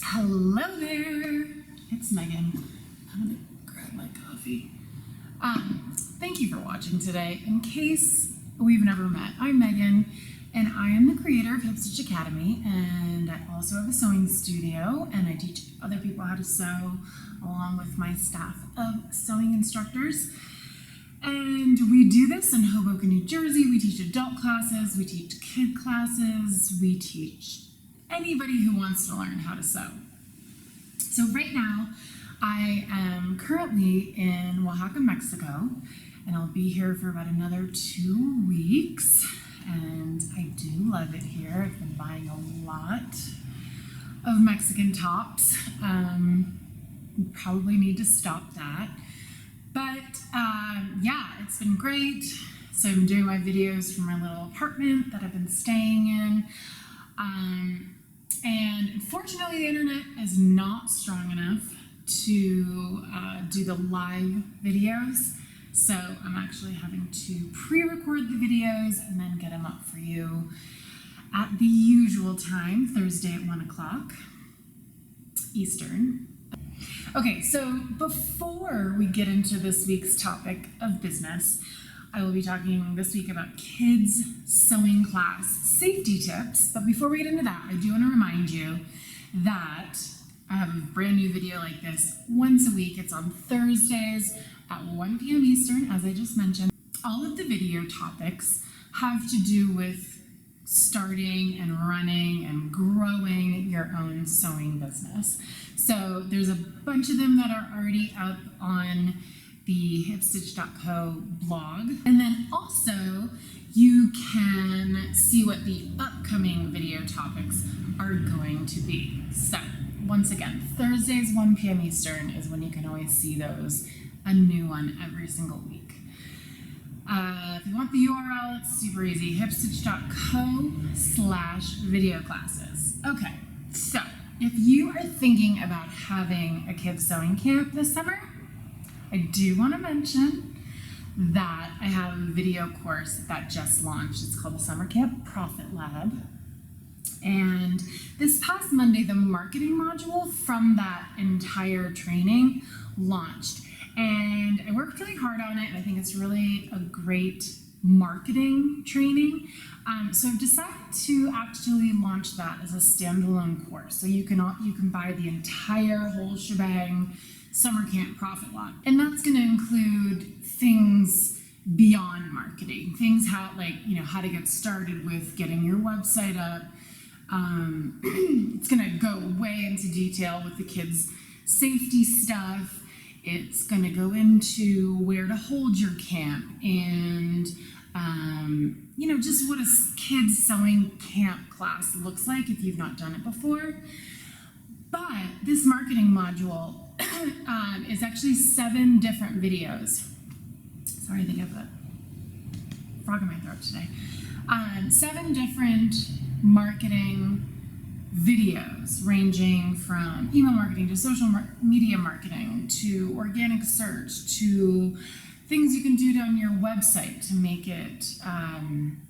Hello there, it's Megan. I'm gonna grab my coffee. Thank you for watching today. In case we've never met, I'm Megan, and I am the creator of StudentTeacher Academy, and I also have a sewing studio, and I teach other people how to sew along with my staff of sewing instructors. And we do this in Hoboken, New Jersey. We teach adult classes, we teach kid classes, we teach anybody who wants to learn how to sew. So right now, I am currently in Oaxaca, Mexico, and I'll be here for about another 2 weeks. And I do love it here. I've been buying a lot of Mexican tops. Probably need to stop that. But yeah, it's been great. So I'm doing my videos from my little apartment that I've been staying in. And unfortunately, the internet is not strong enough to do the live videos. So I'm actually having to pre-record the videos and then get them up for you at the usual time, Thursday at 1 o'clock Eastern. Okay, so before we get into this week's topic of business, I will be talking this week about kids sewing class safety tips. But before we get into that, I do want to remind you that I have a brand new video like this once a week. It's on Thursdays at 1 p.m. Eastern, as I just mentioned. All of the video topics have to do with starting and running and growing your own sewing business. So there's a bunch of them that are already up on the hipstitch.co blog. And then also you can see what the upcoming video topics are going to be. So once again, Thursdays 1 p.m. Eastern is when you can always see those, a new one every single week. If you want the URL, it's super easy, hipstitch.co/video classes. Okay, so if you are thinking about having a kids sewing camp this summer, I do want to mention that I have a video course that just launched. It's called the Summer Camp Profit Lab. And this past Monday, the marketing module from that entire training launched. And I worked really hard on it, and I think it's really a great marketing training. So I've decided to actually launch that as a standalone course. So you can buy the entire whole shebang Summer Camp Profit Lab. And that's going to include things beyond marketing, things how to get started with getting your website up. It's going to go way into detail with the kids' safety stuff. It's going to go into where to hold your camp and, just what a kids sewing camp class looks like if you've not done it before. But this marketing module is actually 7 different videos. Sorry, I think I have a frog in my throat today. 7 different marketing videos ranging from email marketing to social media marketing to organic search to things you can do on your website to make it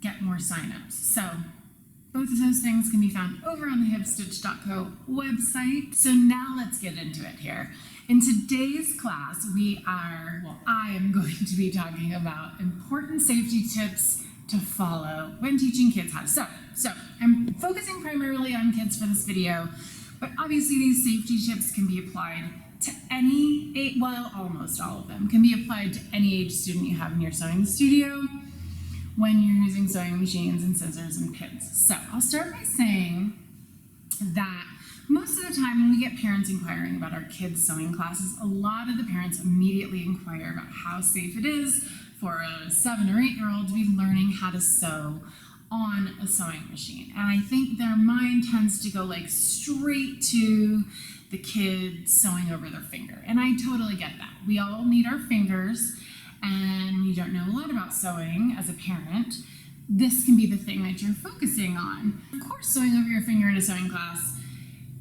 get more signups. So both of those things can be found over on the hipstitch.co website. So now let's get into it here. In today's class, I am going to be talking about important safety tips to follow when teaching kids how to sew. So I'm focusing primarily on kids for this video, but obviously these safety tips can be applied to any age, well, almost all of them can be applied to any age student you have in your sewing studio when you're using sewing machines and scissors and pins. So I'll start by saying that most of the time when we get parents inquiring about our kids' sewing classes, a lot of the parents immediately inquire about how safe it is for a 7 or 8-year-old to be learning how to sew on a sewing machine. And I think their mind tends to go straight to the kid sewing over their finger. And I totally get that. We all need our fingers, and when you don't know a lot about sewing as a parent, this can be the thing that you're focusing on. Of course, sewing over your finger in a sewing class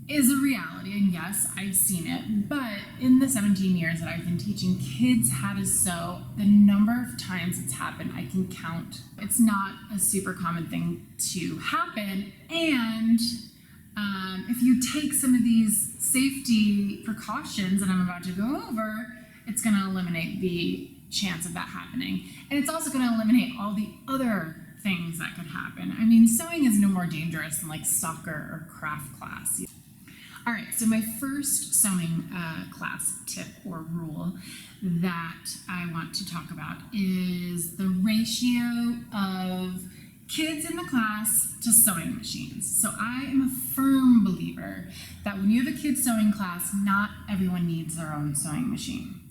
is a reality, and yes, I've seen it, but in the 17 years that I've been teaching kids how to sew, the number of times it's happened, I can count. It's not a super common thing to happen, and If you take some of these safety precautions that I'm about to go over, it's going to eliminate the chance of that happening. And it's also going to eliminate all the other things that could happen. I mean, sewing is no more dangerous than like soccer or craft class. All right, so my first sewing class tip or rule that I want to talk about is the ratio of kids in the class to sewing machines. So I am a firm believer that when you have a kids sewing class, not everyone needs their own sewing machine.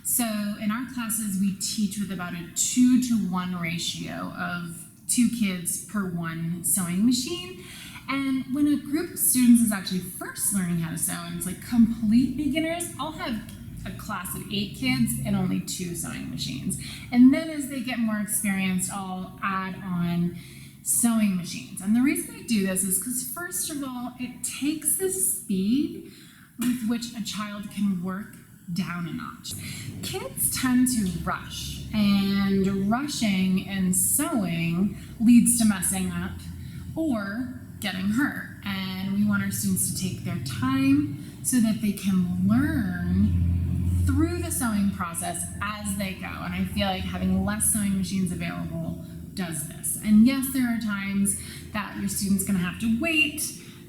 So in our classes, we teach with about a 2-to-1 ratio of 2 kids per 1 sewing machine. And when a group of students is actually first learning how to sew and it's like complete beginners, I'll have a class of 8 kids and only 2 sewing machines. And then as they get more experienced, I'll add on sewing machines. And the reason I do this is because first of all, it takes the speed with which a child can work down a notch. Kids tend to rush, and rushing and sewing leads to messing up or getting hurt. And we want our students to take their time so that they can learn through the sewing process as they go. And I feel like having less sewing machines available does this. And yes, there are times that your student's gonna have to wait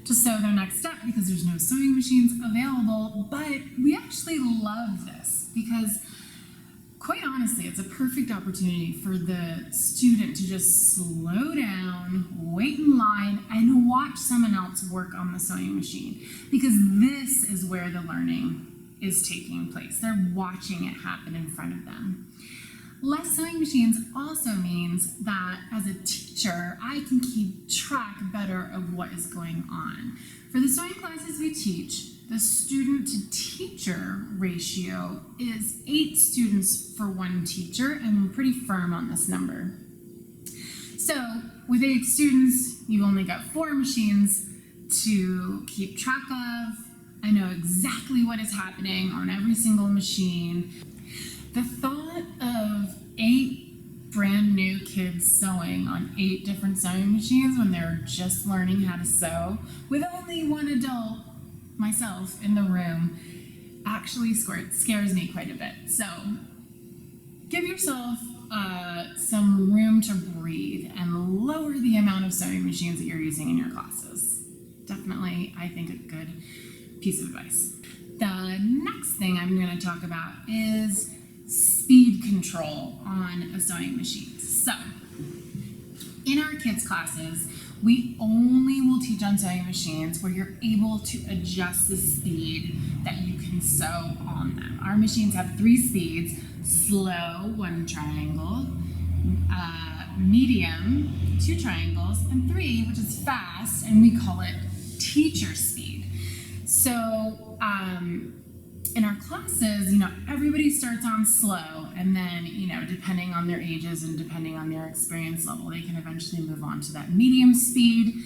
to sew their next step because there's no sewing machines available, but we actually love this because quite honestly, it's a perfect opportunity for the student to just slow down, wait in line, and watch someone else work on the sewing machine, because this is where the learning is taking place. They're watching it happen in front of them. Less sewing machines also means that as a teacher, I can keep track better of what is going on. For the sewing classes we teach, the student to teacher ratio is 8 students for 1 teacher, and I'm pretty firm on this number. So with 8 students, you've only got 4 machines to keep track of. I know exactly what is happening on every single machine. The thought of 8 brand new kids sewing on 8 different sewing machines when they're just learning how to sew with only 1 adult, myself, in the room actually scares me quite a bit. So give yourself some room to breathe and lower the amount of sewing machines that you're using in your classes. Definitely, I think, a good piece of advice. The next thing I'm going to talk about is speed control on a sewing machine. So in our kids classes, we only will teach on sewing machines where you're able to adjust the speed that you can sew on them. Our machines have 3 speeds: slow, 1 triangle, medium, 2 triangles, and 3, which is fast, and we call it teacher speed. So in our classes, everybody starts on slow, and then, depending on their ages and depending on their experience level, they can eventually move on to that medium speed.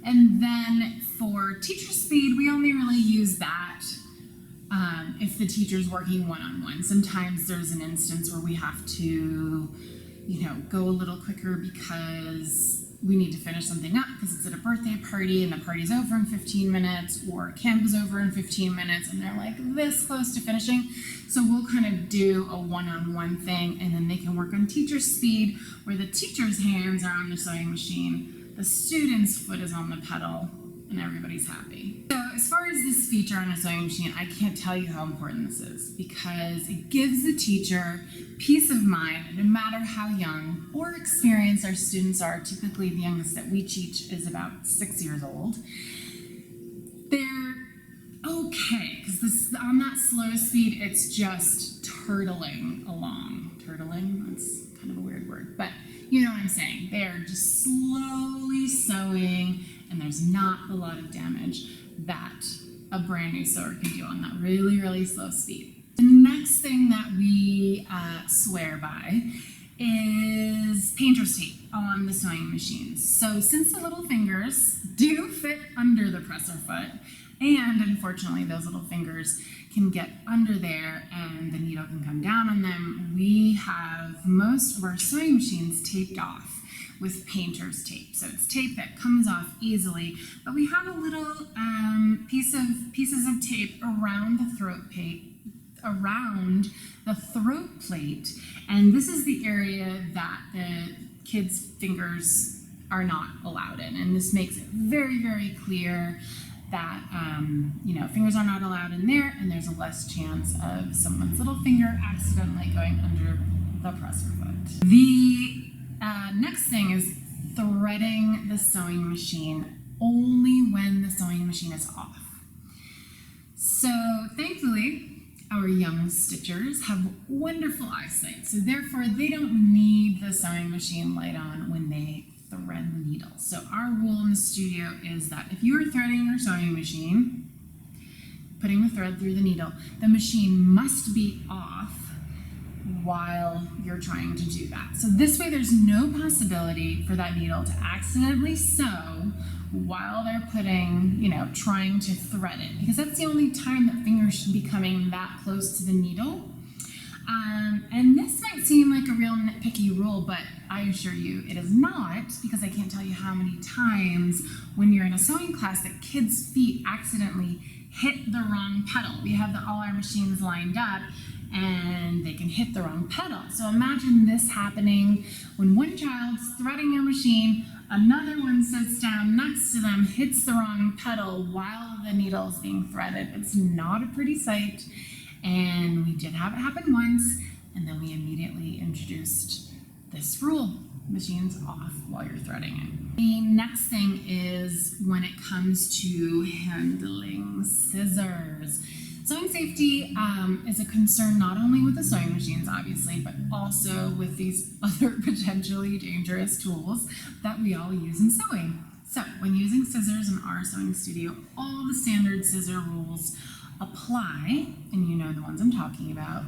And then for teacher speed, we only really use that if the teacher's working one-on-one. Sometimes there's an instance where we have to, go a little quicker because we need to finish something up because it's at a birthday party and the party's over in 15 minutes, or camp is over in 15 minutes and they're like this close to finishing. So we'll kind of do a one-on-one thing, and then they can work on teacher speed where the teacher's hands are on the sewing machine, the student's foot is on the pedal, and everybody's happy. So as far as this feature on a sewing machine, I can't tell you how important this is, because it gives the teacher peace of mind, no matter how young or experienced our students are. Typically the youngest that we teach is about 6 years old. They're okay, because on that slow speed, it's just turtling along. Turtling, that's kind of a weird word, but you know what I'm saying. They're just slowly sewing, and there's not a lot of damage that a brand new sewer can do on that really, really slow speed. The next thing that we swear by is painter's tape on the sewing machines. So since the little fingers do fit under the presser foot, and unfortunately those little fingers can get under there and the needle can come down on them, we have most of our sewing machines taped off with painter's tape. So it's tape that comes off easily, but we have a little pieces of tape around the throat plate, and this is the area that the kids' fingers are not allowed in, and this makes it very, very clear that fingers are not allowed in there, and there's a less chance of someone's little finger accidentally going under the presser foot. The next thing is threading the sewing machine only when the sewing machine is off. So thankfully, our young stitchers have wonderful eyesight, so therefore they don't need the sewing machine light on when they thread the needle. So our rule in the studio is that if you are threading your sewing machine, putting the thread through the needle, the machine must be off while you're trying to do that. So this way there's no possibility for that needle to accidentally sew while they're trying to thread it, because that's the only time that fingers should be coming that close to the needle. And this might seem like a real nitpicky rule, but I assure you it is not, because I can't tell you how many times when you're in a sewing class that kids' feet accidentally hit the wrong pedal. We have all our machines lined up and they can hit the wrong pedal. So imagine this happening when one child's threading their machine, another one sits down next to them, hits the wrong pedal while the needle is being threaded. It's not a pretty sight, and we did have it happen once, and then we immediately introduced this rule: machines off while you're threading it. The next thing is when it comes to handling scissors. Sewing safety is a concern not only with the sewing machines, obviously, but also with these other potentially dangerous tools that we all use in sewing. So when using scissors in our sewing studio, all the standard scissor rules apply, and you know the ones I'm talking about.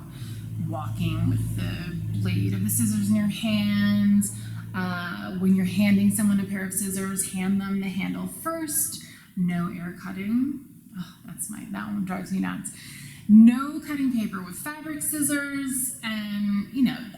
Walking with the blade of the scissors in your hands. When you're handing someone a pair of scissors, hand them the handle first. No air cutting. Oh, that one drives me nuts. No cutting paper with fabric scissors, and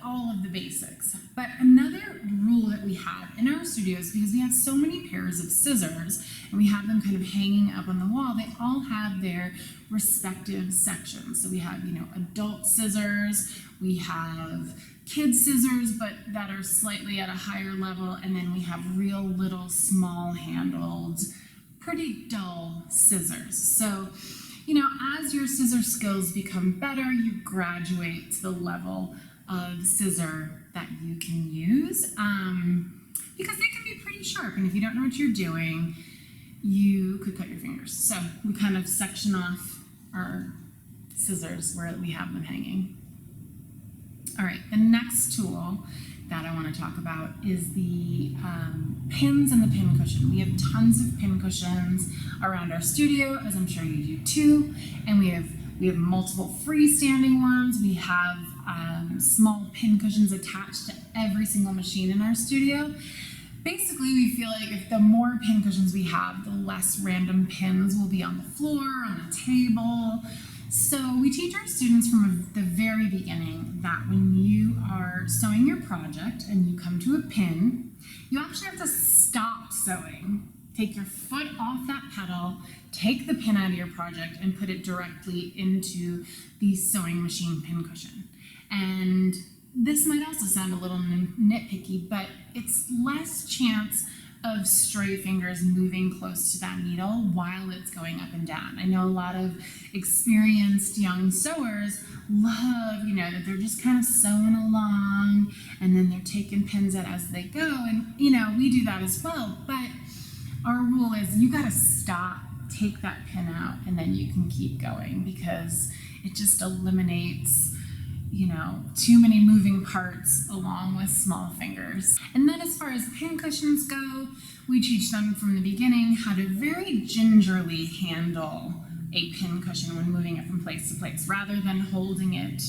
all of the basics. But another rule that we have in our studios, because we have so many pairs of scissors and we have them kind of hanging up on the wall, they all have their respective sections. So we have, adult scissors, we have kid scissors, but that are slightly at a higher level, and then we have real little small handled, pretty dull scissors. So, as your scissor skills become better, you graduate to the level of scissor that you can use, because they can be pretty sharp, and if you don't know what you're doing, you could cut your fingers. So we kind of section off our scissors where we have them hanging. All right, the next tool that I want to talk about is the pins and the pin cushion. We have tons of pin cushions around our studio, as I'm sure you do too, and we have multiple freestanding ones. We have small pin cushions attached to every single machine in our studio. Basically, we feel like if the more pin cushions we have, the less random pins will be on the floor, on the table. So we teach our students from the very beginning that when you are sewing your project and you come to a pin, you actually have to stop sewing. Take your foot off that pedal, take the pin out of your project, and put it directly into the sewing machine pin cushion. And this might also sound a little nitpicky, but it's less chance of stray fingers moving close to that needle while it's going up and down. I know a lot of experienced young sewers love, that they're just kind of sewing along and then they're taking pins out as they go. And, we do that as well. But our rule is you got to stop, take that pin out, and then you can keep going, because it just eliminates too many moving parts along with small fingers. And then as far as pin cushions go, we teach them from the beginning how to very gingerly handle a pin cushion when moving it from place to place. Rather than holding it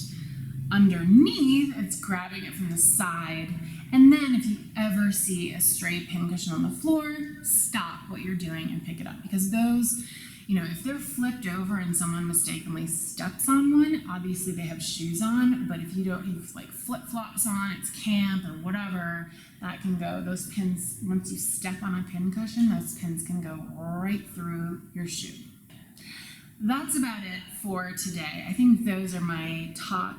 underneath, it's grabbing it from the side. And then if you ever see a stray pin cushion on the floor, stop what you're doing and pick it up, because those if they're flipped over and someone mistakenly steps on one, obviously they have shoes on, but if you've like flip-flops on, it's camp or whatever, that can go, those pins, once you step on a pin cushion, those pins can go right through your shoe. That's about it for today. I think those are my top,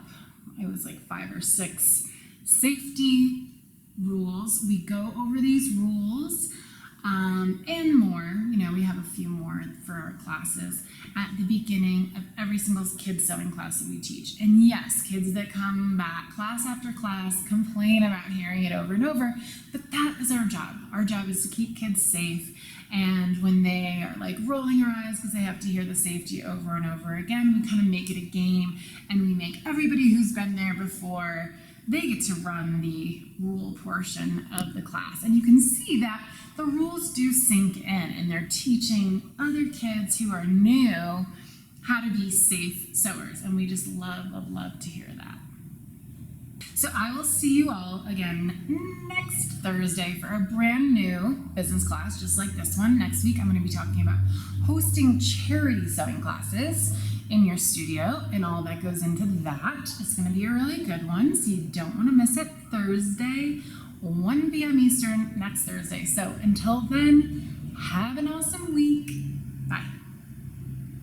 it was like 5 or 6 safety rules. We go over these rules and more. We have a few more for our classes at the beginning of every single kids sewing class that we teach. And yes, kids that come back class after class complain about hearing it over and over, but that is our job. Our job is to keep kids safe. And when they are like rolling their eyes because they have to hear the safety over and over again, we kind of make it a game, and we make everybody who's been there before, they get to run the rule portion of the class. And you can see that the rules do sink in, and they're teaching other kids who are new how to be safe sewers. And we just love, love, love to hear that. So I will see you all again next Thursday for a brand new business class, just like this one. Next week, I'm going to be talking about hosting charity sewing classes in your studio and all that goes into that. It's going to be a really good one, so you don't want to miss it. Thursday, 1 p.m. Eastern, next Thursday. So until then, have an awesome week.